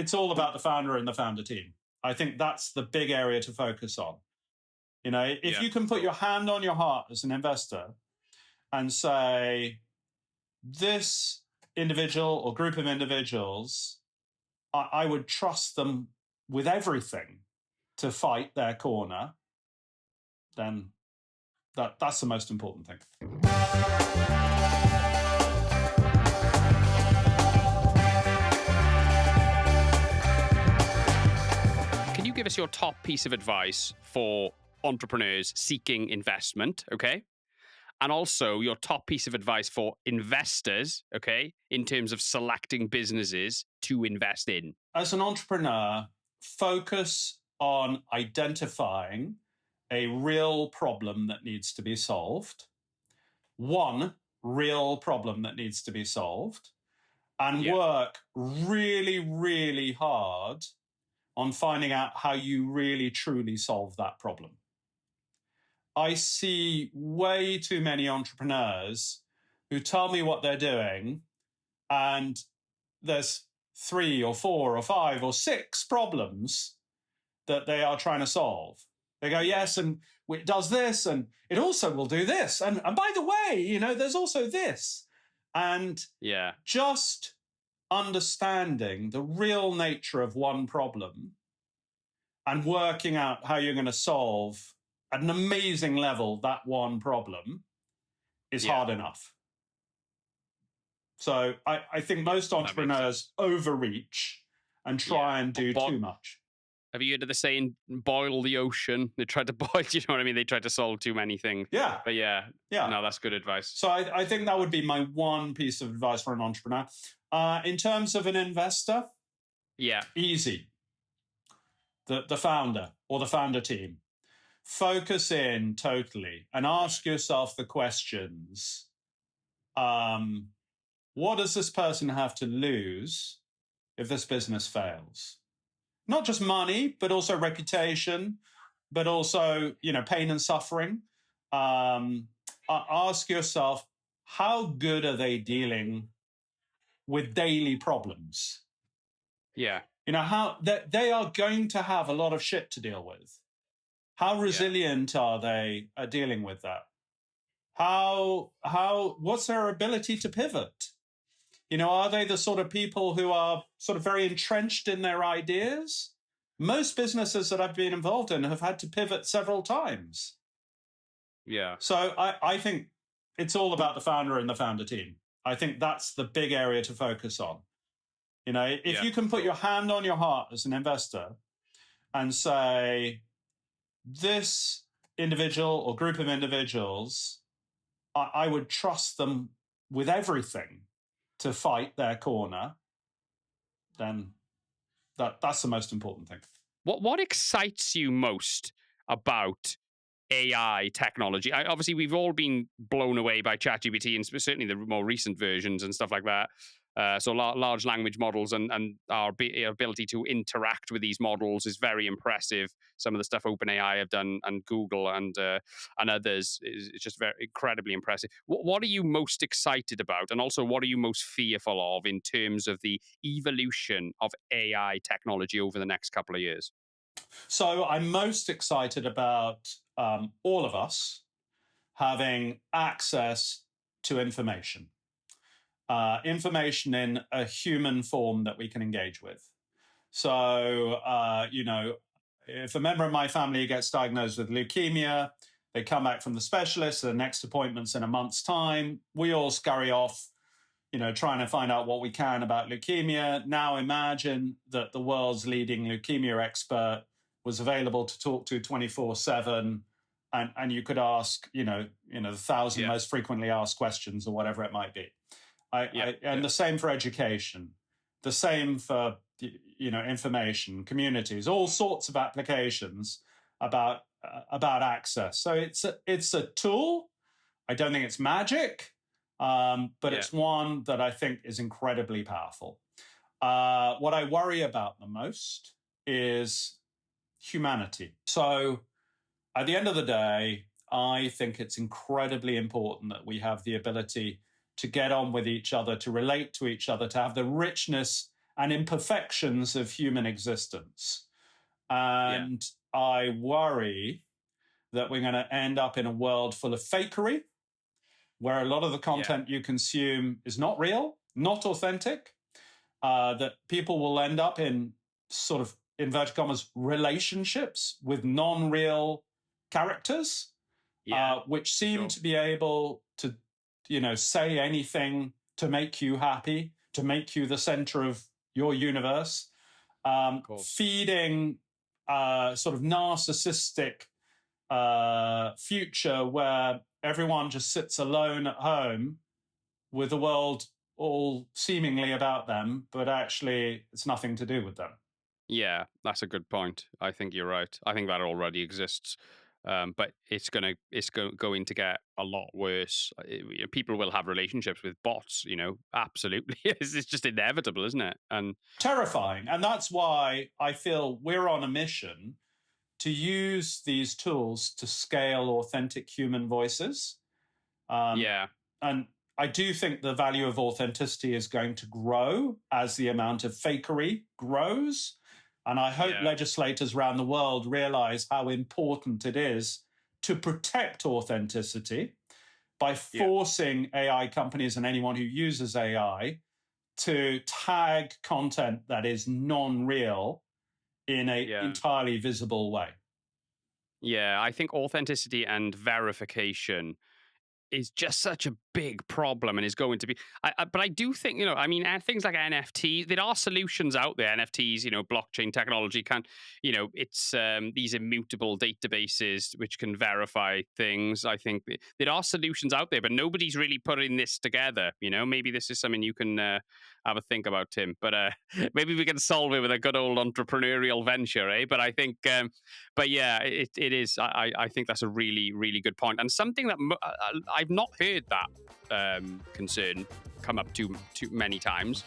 it's all about the founder and the founder team. I think that's the big area to focus on. If you can put your hand on your heart as an investor and say, this individual or group of individuals, I would trust them with everything to fight their corner, then that's the most important thing. Can you give us your top piece of advice for entrepreneurs seeking investment, okay? And also your top piece of advice for investors, okay, in terms of selecting businesses to invest in? As an entrepreneur, focus on identifying a real problem that needs to be solved. One real problem that needs to be solved. And work really, really hard on finding out how you really, truly solve that problem. I see way too many entrepreneurs who tell me what they're doing, and there's 3 or 4 or 5 or 6 problems that they are trying to solve. They go, yes, and it does this, and it also will do this. And by the way, there's also this. And just understanding the real nature of one problem and working out how you're going to solve at an amazing level that one problem is hard enough. So I think most entrepreneurs overreach and try and do too much. Have you heard of the saying, boil the ocean? They tried to boil, you know what I mean? They tried to solve too many things. Yeah. But no, that's good advice. So I think that would be my one piece of advice for an entrepreneur. In terms of an investor, easy. The founder or the founder team. Focus in totally and ask yourself the questions. What does this person have to lose if this business fails? Not just money, but also reputation, but also, pain and suffering. Ask yourself, how good are they dealing with daily problems? Yeah. How they are going to have a lot of shit to deal with. How resilient are they at dealing with that? What's their ability to pivot? Are they the sort of people who are sort of very entrenched in their ideas? Most businesses that I've been involved in have had to pivot several times. Yeah. So I think it's all about the founder and the founder team. I think that's the big area to focus on. If you can put your hand on your heart as an investor and say, this individual or group of individuals, I would trust them with everything to fight their corner, then that's the most important thing. What excites you most about AI technology? Obviously, we've all been blown away by ChatGPT and certainly the more recent versions and stuff like that. So large language models and our ability to interact with these models is very impressive. Some of the stuff OpenAI have done and Google and others is just very incredibly impressive. What are you most excited about? And also, what are you most fearful of in terms of the evolution of AI technology over the next couple of years? So I'm most excited about all of us having access to information. Information in a human form that we can engage with. So, if a member of my family gets diagnosed with leukemia, they come back from the specialist, the next appointment's in a month's time. We all scurry off, trying to find out what we can about leukemia. Now imagine that the world's leading leukemia expert was available to talk to 24/7, and you could ask, the 1,000 most frequently asked questions or whatever it might be. The same for education, the same for information, communities, all sorts of applications about access. So it's a tool. I don't think it's magic, but it's one that I think is incredibly powerful. What I worry about the most is humanity. So at the end of the day, I think it's incredibly important that we have the ability to get on with each other, to relate to each other, to have the richness and imperfections of human existence. Yeah. And I worry that we're going to end up in a world full of fakery, where a lot of the Yeah. content you consume is not real, not authentic, that people will end up in sort of, inverted commas, relationships with non-real characters, Yeah. which seem Sure. to be able to, say anything to make you happy, to make you the center of your universe, Of course. feeding sort of narcissistic future where everyone just sits alone at home with the world all seemingly about them, but actually it's nothing to do with them. Yeah, that's a good point. I think you're right. I think that already exists, but going to get a lot worse. People will have relationships with bots. Absolutely. It's just inevitable, isn't it? And Terrifying. And that's why I feel we're on a mission to use these tools to scale authentic human voices. yeah, And I do think the value of authenticity is going to grow as the amount of fakery grows. And I hope yeah, legislators around the world realize how important it is to protect authenticity by yeah, forcing AI companies and anyone who uses AI to tag content that is non-real in an yeah. entirely visible way. Yeah, I think authenticity and verification is just such a big problem and is going to be. But I do think, things like NFT, there are solutions out there. NFTs, blockchain technology can, it's these immutable databases which can verify things. I think there are solutions out there, but nobody's really putting this together. Maybe this is something you can have a think about, Tim. But maybe we can solve it with a good old entrepreneurial venture, eh? But I think, but yeah, it is. I think that's a really, really good point, and something that I've not heard that concern come up too many times.